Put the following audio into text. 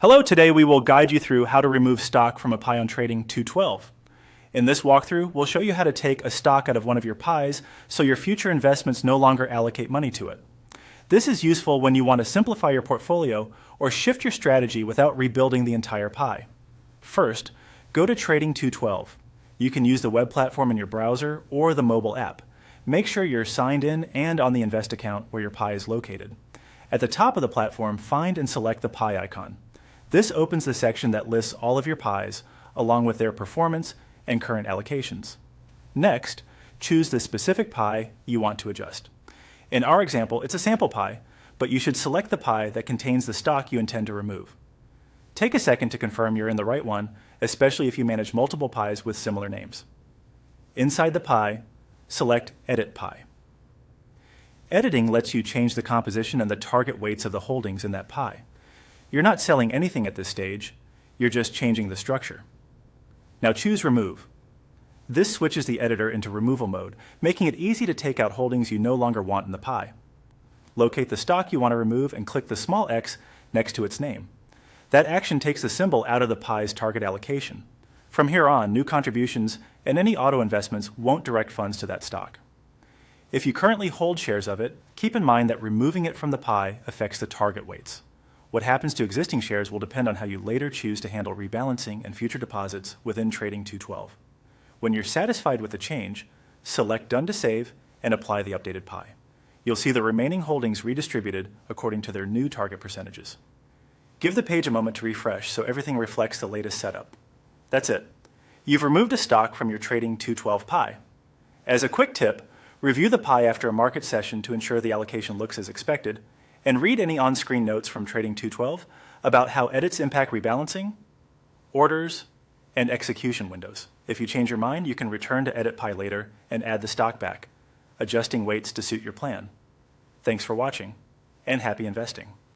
Hello, today we will guide you through how to remove stock from a pie on Trading 212. In this walkthrough, we'll show you how to take a stock out of one of your pies so your future investments no longer allocate money to it. This is useful when you want to simplify your portfolio or shift your strategy without rebuilding the entire pie. First, go to Trading 212. You can use the web platform in your browser or the mobile app. Make sure you're signed in and on the Invest account where your pie is located. At the top of the platform, find and select the pie icon. This opens the section that lists all of your pies, along with their performance and current allocations. Next, choose the specific pie you want to adjust. In our example, it's a sample pie, but you should select the pie that contains the stock you intend to remove. Take a second to confirm you're in the right one, especially if you manage multiple pies with similar names. Inside the pie, select Edit Pie. Editing lets you change the composition and the target weights of the holdings in that pie. You're not selling anything at this stage, you're just changing the structure. Now choose Remove. This switches the editor into removal mode, making it easy to take out holdings you no longer want in the pie. Locate the stock you want to remove and click the small X next to its name. That action takes the symbol out of the pie's target allocation. From here on, new contributions and any auto investments won't direct funds to that stock. If you currently hold shares of it, keep in mind that removing it from the pie affects the target weights. What happens to existing shares will depend on how you later choose to handle rebalancing and future deposits within Trading 212. When you're satisfied with the change, select Done to Save and apply the updated pie. You'll see the remaining holdings redistributed according to their new target percentages. Give the page a moment to refresh so everything reflects the latest setup. That's it. You've removed a stock from your Trading 212 pie. As a quick tip, review the pie after a market session to ensure the allocation looks as expected, and read any on-screen notes from Trading 212 about how edits impact rebalancing, orders, and execution windows. If you change your mind, you can return to Edit Pie later and add the stock back, adjusting weights to suit your plan. Thanks for watching, and happy investing.